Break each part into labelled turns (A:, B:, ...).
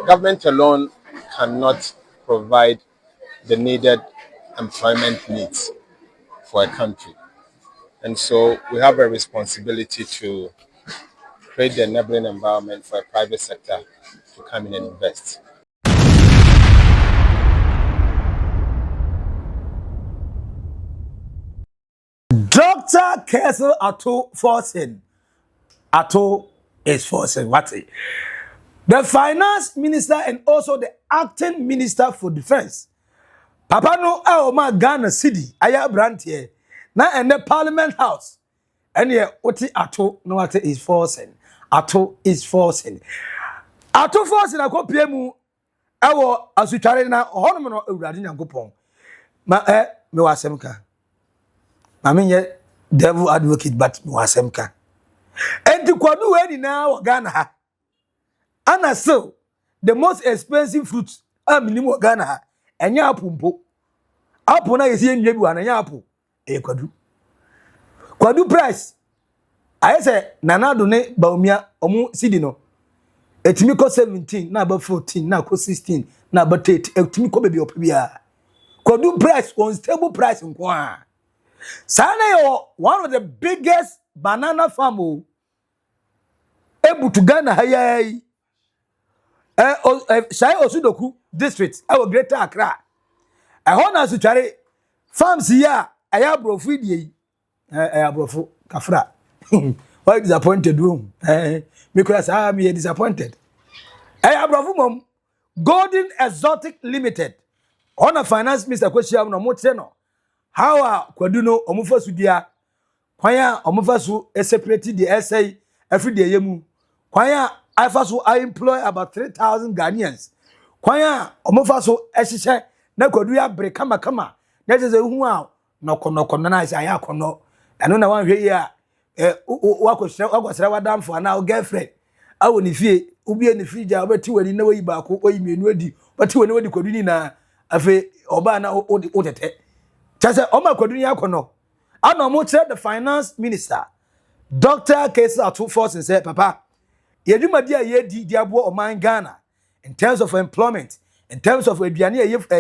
A: Government alone cannot provide the needed employment needs for a country. And so we have a responsibility to create the enabling environment for a private sector to come in and invest.
B: Dr. Castle Ato Forson. Ato is Forson. What's it? The finance minister and also the acting minister for defense. Papa no ma Ghana City. Aya brantie. Na in the Parliament House. And yeah, what Ato no what is Forson. Ato is Forson. Ato Forson akọ piemu ewo Asutsuare na hono no awurade Nyankopon. Ma me wasemka. Ma menye devil advocate but me wasemka. Enti kwadu we ni na wo Ghana ha. Ana so the most expensive fruit amini wo Ghana ha. Enya apumpo. Apo na yesi enwe bi wa na enya apo. Kwadu. Kwadu price. Aye say nanado ne baumia omu sidi no. Etimi ko 17 na ba 14 na ko 16 na ba 30 etimi ko bebi opia. Kwadu price unstable price nko a. Sana yo one of the biggest banana farm able to Ghana hayai Shai-Osudoku District-Greater Accra. Hona Asutsuare farms here aya brofu die brofu kafra. Why disappointed room? Because I am disappointed. Aya brofu mom Golden Exotic Limited. Hona finance minister kwesiam no motre no. How kwadu no omufasu dia kwanya omufasu separate the essay every day yemu. Kwanya afaso I employ about 3,000 Ghanaians. Kwanya omofaso ehihye na kwadu ya bre kama na je hu a noko na say ayakono eno na wan hwe yi a wakosra wadamfo na girlfriend awo ni fie ubie ni fridge a obeti wani na wayi baako oyi mienu adi bati wani wadi kwadu ni na afi oba na otete chase oma kwadu ni akono ana mo the finance minister Dr. Ato Forson say papa yedumadi a yedi diabo oman Ghana in terms of employment, in terms of aduane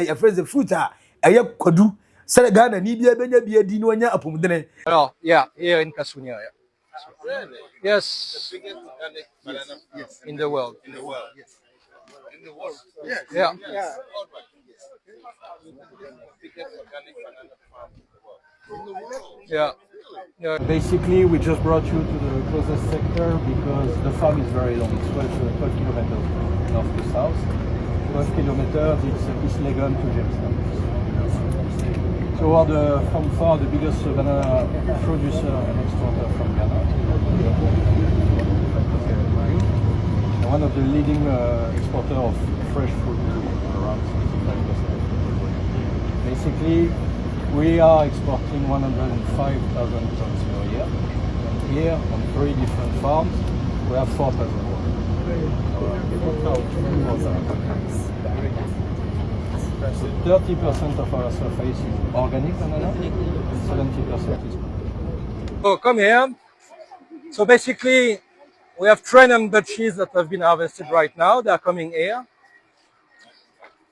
B: a phrase the fruit a kwadu say Ghana ni bia benya bia di no anya apomdene.
C: Oh yeah, here in Kasunya. Yeah.
A: Really?
C: Yes.
A: The biggest organic banana farm
C: In the world.
A: in the world.
C: Yes.
A: In the world. Yes.
C: Yeah.
A: Yes. Biggest organic banana farm in the world.
C: Yeah. Yeah.
D: Basically, we just brought you to the closest sector because the farm is very long. It's 12 kilometers north to south. 12 kilometers, it's East Legon to Jamestown. So we're from far the biggest banana producer and exporter from Ghana. And one of the leading exporter of fresh fruit to around 65%. Basically, we are exporting 105,000 tons per year. And here, on 3 different farms, we have 4,000. 30% of our surface is organic banana, and 70% is.
C: So come here. So basically, we have 300 bunches that have been harvested right now. They are coming here.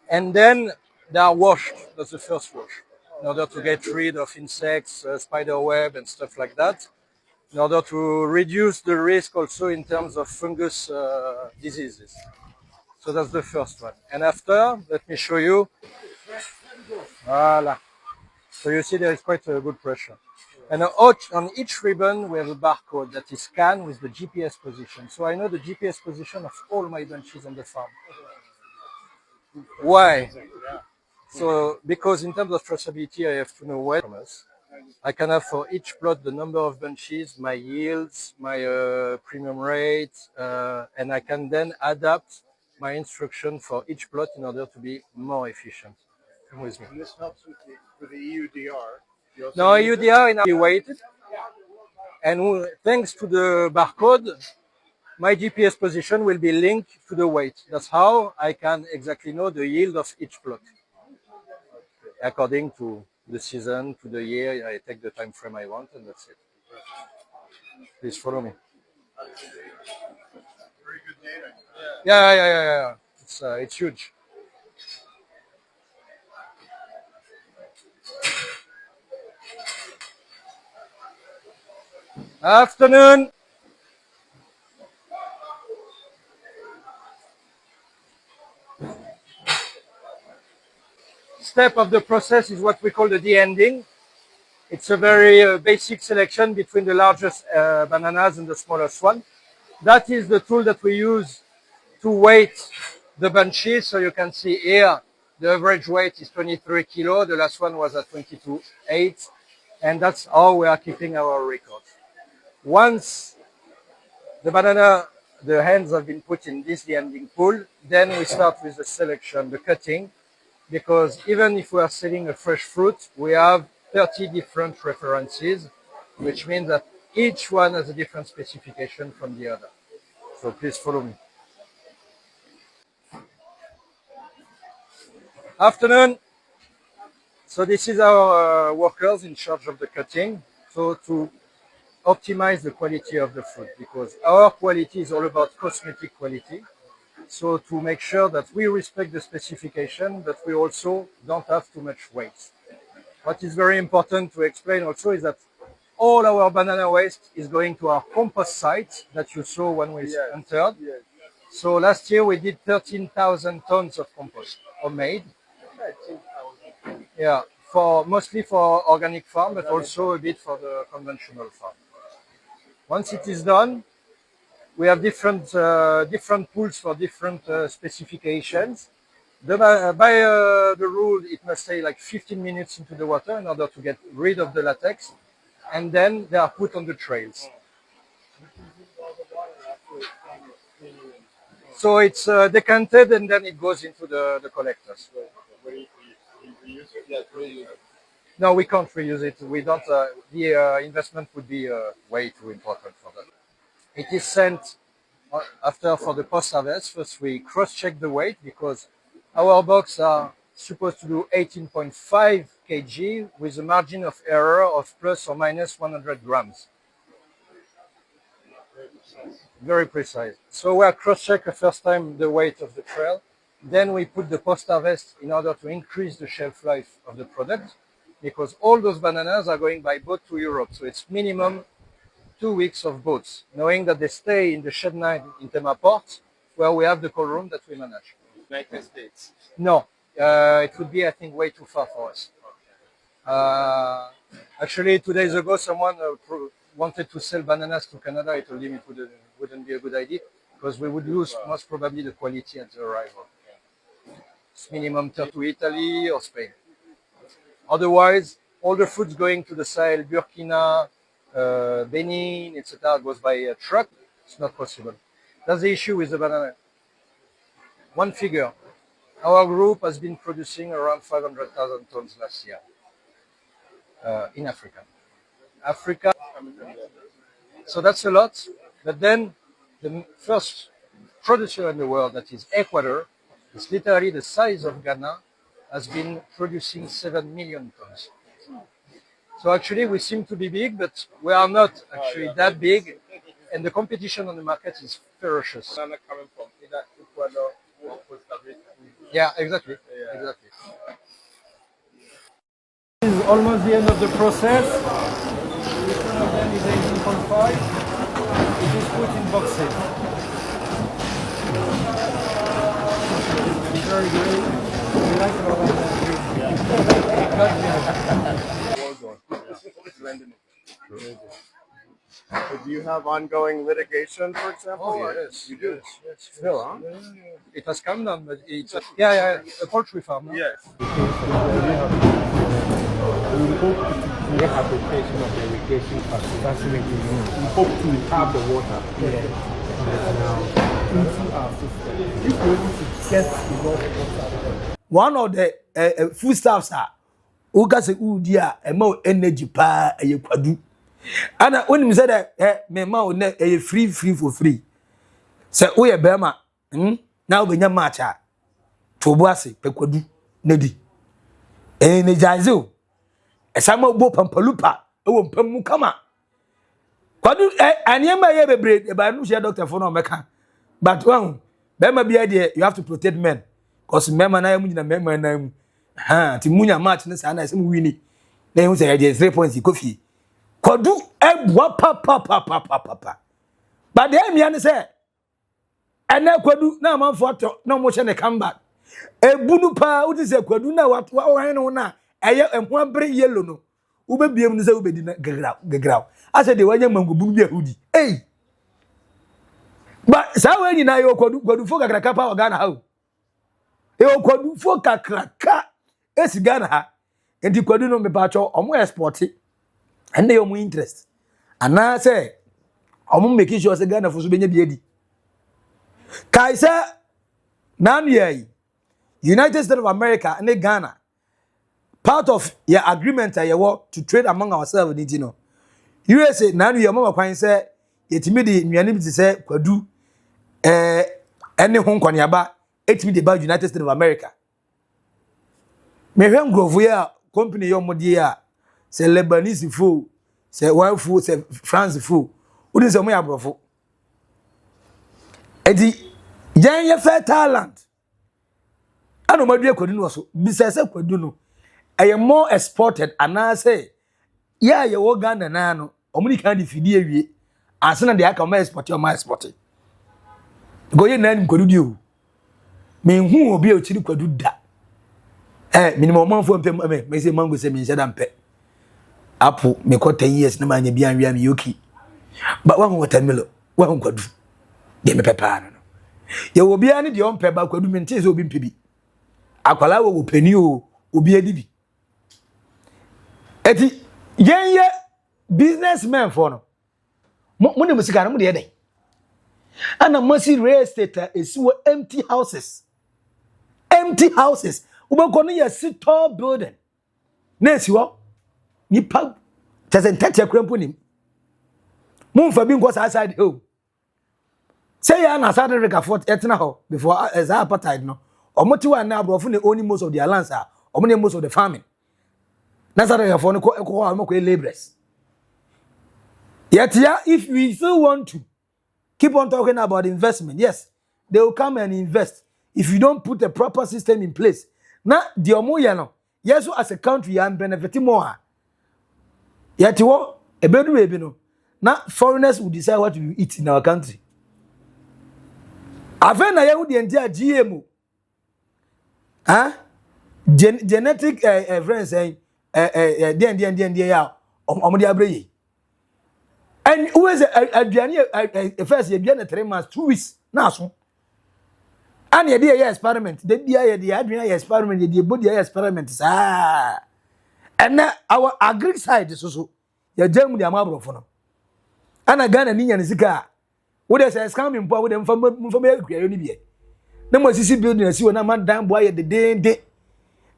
C: And then they are washed. That's the first wash. In order to get rid of insects, spider web and stuff like that, in order to reduce the risk also in terms of fungus diseases. So that's the first one. And after, let me show you. Voila. So you see there is quite a good pressure. And on each ribbon, we have a barcode that is scanned with the GPS position. So I know the GPS position of all my bunches on the farm. Why? So, because in terms of traceability, I have to know where I can have for each plot the number of bunches, my yields, my premium rate, and I can then adapt my instruction for each plot in order to be more efficient. Come with me.
A: And this helps with the EUDR.
C: No, EUDR is weighted, and thanks to the barcode, my GPS position will be linked to the weight. That's how I can exactly know the yield of each plot. According to the season, to the year, I take the time frame I want, and that's it. Please follow me.
A: Very good data.
C: Yeah. it's huge. Afternoon. Step of the process is what we call the de-ending. It's a very basic selection between the largest bananas and the smallest one. That is the tool that we use to weight the bunches. So you can see here, the average weight is 23 kilo. The last one was at 22.8. And that's how we are keeping our records. Once the hands have been put in this de-ending pool, then we start with the selection, the cutting, because even if we are selling a fresh fruit, we have 30 different references, which means that each one has a different specification from the other. So please follow me. Afternoon. So this is our workers in charge of the cutting. So to optimize the quality of the fruit, because our quality is all about cosmetic quality. So to make sure that we respect the specification, but we also don't have too much waste. What is very important to explain also is that all our banana waste is going to our compost site that you saw when we entered. Yes. So last year we did 13,000 tons of compost homemade. 13,000. Yeah, mostly for organic farm, but also a bit for the conventional farm. Once it is done, we have different pools for different specifications. By the rule, it must stay like 15 minutes into the water in order to get rid of the latex, and then they are put on the trails. So it's decanted and then it goes into the collectors. No, we can't reuse it. We don't. The investment would be way too important for that. It is sent after for the post-harvest. First, we cross-check the weight because our box are supposed to do 18.5 kg with a margin of error of plus or minus 100 grams. Very precise. So we are cross-check the first time the weight of the trail. Then we put the post-harvest in order to increase the shelf life of the product, because all those bananas are going by boat to Europe. So it's minimum 2 weeks of boats, knowing that they stay in the Shed 9 in Tema Port, where we have the cold room that we manage.
A: United States?
C: No, it would be, I think, way too far for us. Actually, 2 days ago, someone wanted to sell bananas to Canada. I told him it wouldn't be a good idea because we would lose most probably the quality at the arrival. It's minimum to Italy or Spain. Otherwise, all the fruits going to the Sahel, Burkina, Benin, etc., goes by a truck. It's not possible. That's the issue with the banana. One figure. Our group has been producing around 500,000 tons last year in Africa. So that's a lot. But then the first producer in the world, that is Ecuador, is literally the size of Ghana, has been producing 7 million tons. So actually we seem to be big, but we are not actually that big. And the competition on the market is ferocious.
A: Banana coming from either Ecuador or Costa Rica.
C: Yeah, exactly. Yeah. Exactly. This is almost the end of the process. Each one of them is 18.5. It is put in boxes. Very good. We like it all like
A: So do you have ongoing litigation, for example?
C: Oh, yes.
A: You do?
C: Yes.
A: Still, huh?
C: It has come down, but it's a poultry farm. No?
A: Yes.
E: We hope to rehabilitation of the irrigation facility. We hope to have the water now into our system. If we're able to get enough water.
B: One of the foodstuffs are Ugase Udia and more energy pa a kwadu. And when you said that me ma a free for free. Say we a bema now be nya matcha to boase pe kwadu nedi. Energize esama bo pampalupa e wo mpamu kama. Kwadu anyema ye bebre e ba no share doctor for no meka. But one Bema be idea, you have to protect men. Because men na yamu na men na yamu. Ha, ti munya match ne sa na se mu wini. Na hu say idea 3 points kofi. Kwadu ebwa pa. But the emi ane say ene kwadu na amanfo ato na mo hye ne comeback. Ebunu pa uti say kwadu na wa no na eye emho abere yellow no. Ube biem ne say ube di na gegraw. Ase de wanya mangubunu bi ahudi. Hey. But sa we nyina yo kwadu fo kakraka pa Ghana ha. Yo kwadu fo kakraka esi Ghana ha. Enti kwadu no me pa cho omo export and they omo interest. Ana say omo make sure say Ghana fo so benya bi edi. Kaisa nan ye United States of America and Ghana part of your agreement to trade among ourselves ni ti no. USA nan ye mama kwan say yetimi di nnuane bi ti say kwadu any hon kwaniaba etimi de ba United States of America. Me hwem grovu ya company yo modi ya say Lebanese food, say one food, say France food. Udi say mo ya brofo. Edi yan fair talent. Ano madue kwadu no so. Bisa say kwadu no eye more exported and I say yeah ye wo Ghana na no omuni kan di fidi awie. Asena de aka ma export o ma export. Go ye na kwadu di o. Me hu obi o chiri kwadu da. Minimum manfo mpem me say mango say me nshada mpe. Apple me ko 10 years na manya bia anwia me yoki. But one watermelon, one kwadu. De me pepa no. Ye obi ani de on pe ba kwadu me nte say obi mpe bi. Akwala wo pani o obi adi bi. Eti yenye businessmen for no. Mo ne musika no mo de den. Ana Maxi real estate is empty houses. Empty houses. Ubeko no ye sit tall building. Na esi wo nipa tete krampo nim. Mumfa bi nko outside home. Say ya na South Africa fort etna ho before as apartheid no. Omoti wa na abrofo ne own most of their lands are. Omo ne most of the farming. Na South Africa for no ko laborers. Yet yeah, if we still want to keep on talking about investment, yes, they will come and invest if you don't put a proper system in place. Now, the omoya no, yes, as a country, you are benefiting more. Yet, what a better way, no. Now, foreigners will decide what we eat in our country. I've heard the entire GMO, genetic friends saying, and who is a first year 3 months, 2 weeks, now so. And the idea experiment, the idea experiment, the body experiment. And now our agri side is also your German amabro for no. And I got a Nina Zika. What is a coming power with them from Creative? No more CC building as you and a man down boy at the day.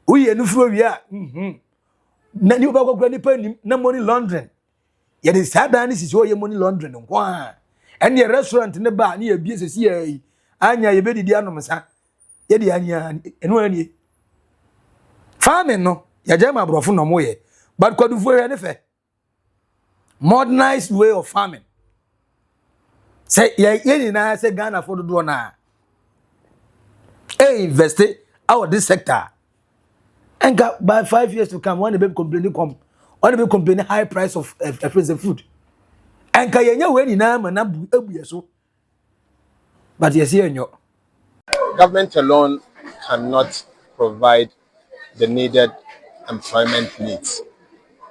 B: We are no floor, we are. New Bago Granny Penny, no money laundering. Yet it's sad that this is all your money laundering. And your restaurant in the bar near BSC. Anya ye bedi dia no mesa ye di anya enu ani farming no ya jama brofo no moye but kwadu fo ne fe modernized way of farming say ye ni na say Ghana for do na invest out this sector and by 5 years to come when the baby complaining high price of food and ka yenye we ni na ma na ebuye so. But yes, here you
A: Government alone cannot provide the needed employment needs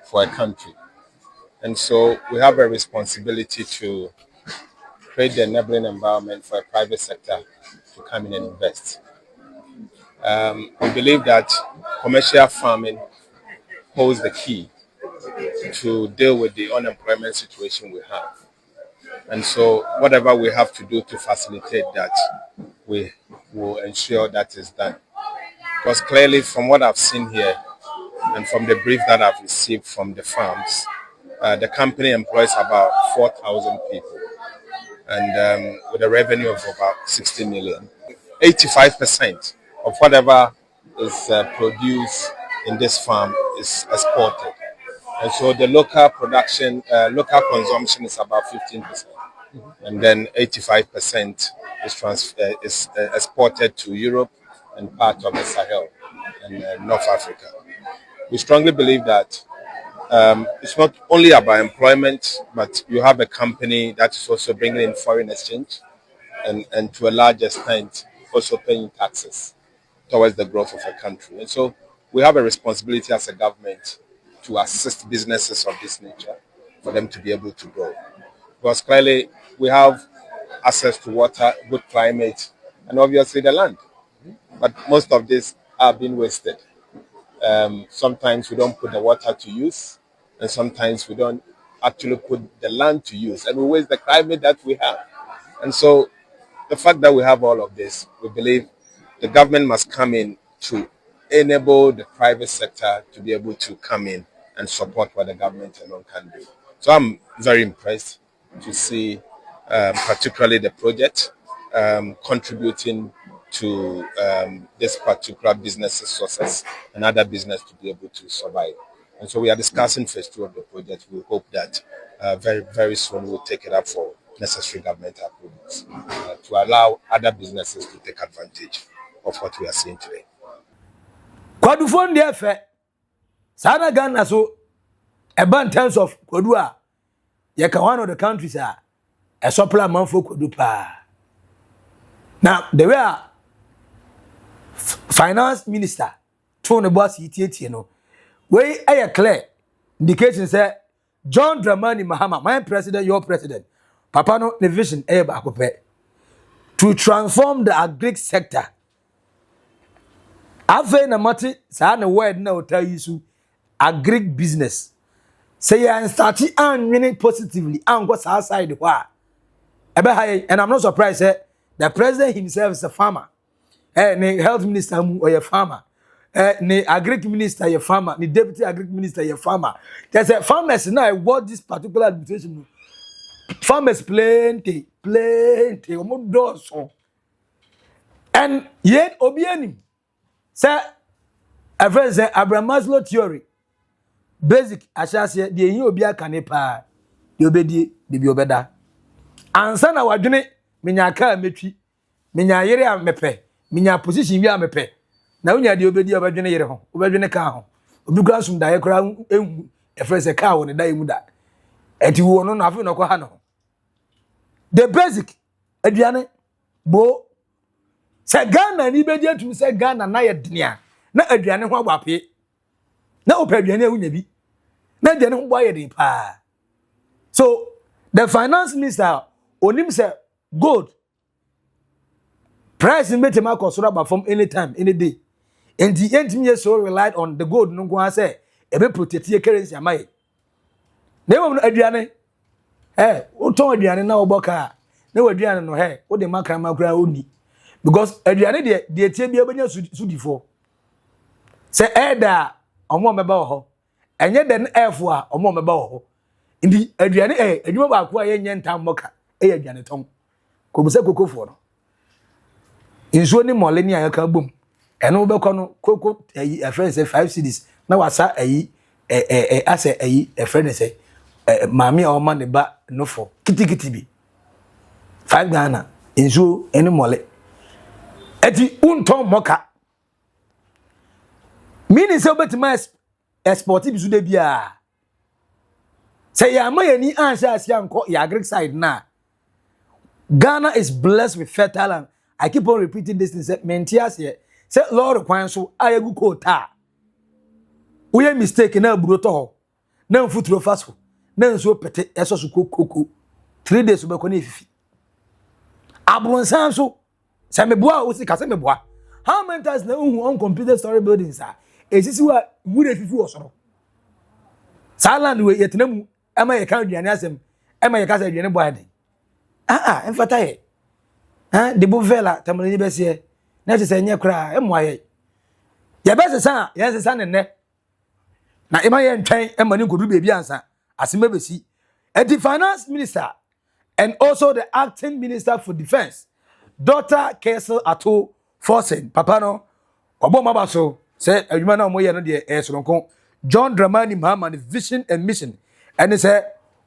A: for a country. And so we have a responsibility to create the enabling environment for a private sector to come in and invest. We believe that commercial farming holds the key to deal with the unemployment situation we have. And so whatever we have to do to facilitate that, we will ensure that is done. Because clearly from what I've seen here and from the brief that I've received from the farms, the company employs about 4,000 people and with a revenue of about 60 million. 85% of whatever is produced in this farm is exported. And so the local production, local consumption is about 15%. and then 85% is exported to Europe and part of the Sahel and North Africa. We strongly believe that it's not only about employment, but you have a company that is also bringing in foreign exchange and to a large extent also paying taxes towards the growth of a country. And so we have a responsibility as a government to assist businesses of this nature for them to be able to grow. Because clearly we have access to water, good climate, and obviously the land. But most of this are being wasted. Sometimes we don't put the water to use, and sometimes we don't actually put the land to use, and we waste the climate that we have. And so the fact that we have all of this, we believe the government must come in to enable the private sector to be able to come in and support what the government alone can do. So I'm very impressed to see particularly the project contributing to this particular business's success and other business to be able to survive. And so we are discussing phase 2 of the project. We hope that very, very soon we'll take it up for necessary government approvals to allow other businesses to take advantage of what we are seeing today.
B: Kwadufon de fe sana Ghana so in terms of kwadu you can one of the countries a supply manfo kwadu pa. Now the way finance minister to the boss itieti no we clear indication say John Dramani Mahama, my president, your president, Papa no the vision to transform the agri sector. Ave na mati sa na word na tell you so agri business. Say you start and winning positively and go outside wa. And I'm not surprised the president himself is a farmer. The health minister or a farmer. The agri minister a farmer, the deputy agri minister a farmer. There's a farmers now what this particular administration. Farmers plenty. And yet obianim say a friend say Abraham Maslow theory basic ashase de yin obi aka ne pa de obedi de bi obeda ansa na wadwene menya ka metwi menya yere a mepe menya position wi a mepe na unya de obedi obedwene yere ho obedwene ka ho obi gura sum da ye kra ehu e friend say ka wo ne da emu da enti wo no na afi no ko ha no the basic aduane bo se Ghana ni bedi atum se Ghana na ye denia na aduane ho agbape na opa aduane awunya bi na aduane ho boye den pa. So the finance minister onim say gold price in betema kosoro ba from anytime any day and the entime so relied on the gold no go say e be protect your currency amaye na emo aduane uton aduane na oboka na waduane no wo de makra oni because aduane de tie bia benya sudifo say da omo meba ho enye den efo a omo meba ho ndi aduane adwuma ba ko aye nyentam moka aduane ton ko buse kokofo no inso ni mole ni aka bom eno be ko no koko friend say 5 cedis na wasa ase friend say mami a o ma ne ba no for kitikiti bi 5 Ghana inso eni mole eti unton moka mini se obetima export bi su de bia say ya mayani ansha asia nko ya agric side na Ghana is blessed with fertile land. I keep on repeating this thing say mentias here say Lord kwan so ayagu kota we mistake na buroto ho na mfuturo faso na nso pete eso so kokoko 3 days be ko na efifi abronsan so say meboa o si ka say meboa how many times na uncompleted story buildings are esisi wa wure fifi osoro saland we yetenamu ema ye kan duane asem ema ye ka say duane boy den enfata ye de bovela tamani bese na se senye kra emoaye ye bese san ye se san ne na ema ye ntwen ema ni kodu bebi ansa asema besi the finance minister and also the acting minister for defense Dr. Ato Forson papa no obo maba so say adwuma na mo ye no de soronko John Dramani Mahama vision and mission and say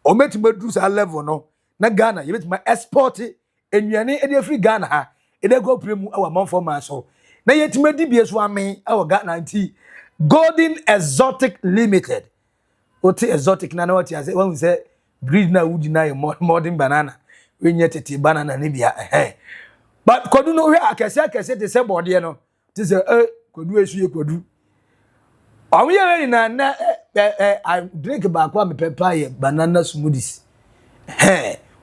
B: o metimadu sa level no na Ghana you bet my export enuane e dey free Ghana ha e dey go premu our man for man so na yetima di bie so amen our Ghana nti Golden Exotic Limited oti exotic na what you say when we say breed na would deny modern banana we nyet tete banana ne bia but kodu no hwe akese te se bode no te se kodu esu kodu awuye na I drink back one pepper banana smoothies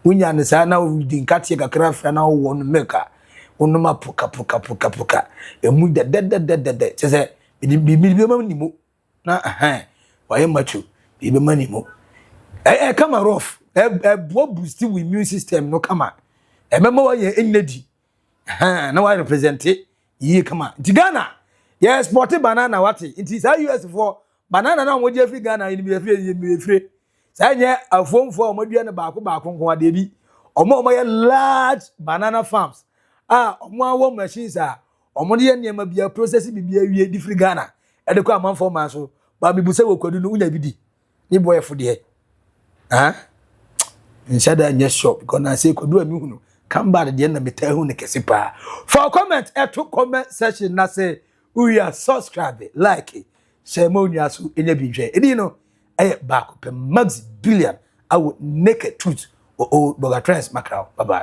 B: unya ne sa na wudi nkatie kakra fra na wo no meka onuma puka emu de te se bi manimo na waye macho bi manimo come rough boost we immune system no come mema waye enedi na wa represent yi kama nti Ghana yes export banana wati nti sa US for banana na wo je free Ghana ni be free sa nye afomfo omodua ne baako nko ade bi omo ye large banana farms omo awo machines omo de niam bia process bibia wie di free Ghana e de ko amanfo man so ba bibusa wo kwadu no unya bidi ni boy fo de nshada nya shop because na say kwadu ami hunu come back de na meta hu ne kese pa for comment comment section na say we are subscribe like share mo nya so enya bidwe edi no back up Maxi Billian I would naked truth or Oldboga trans macro bye bye.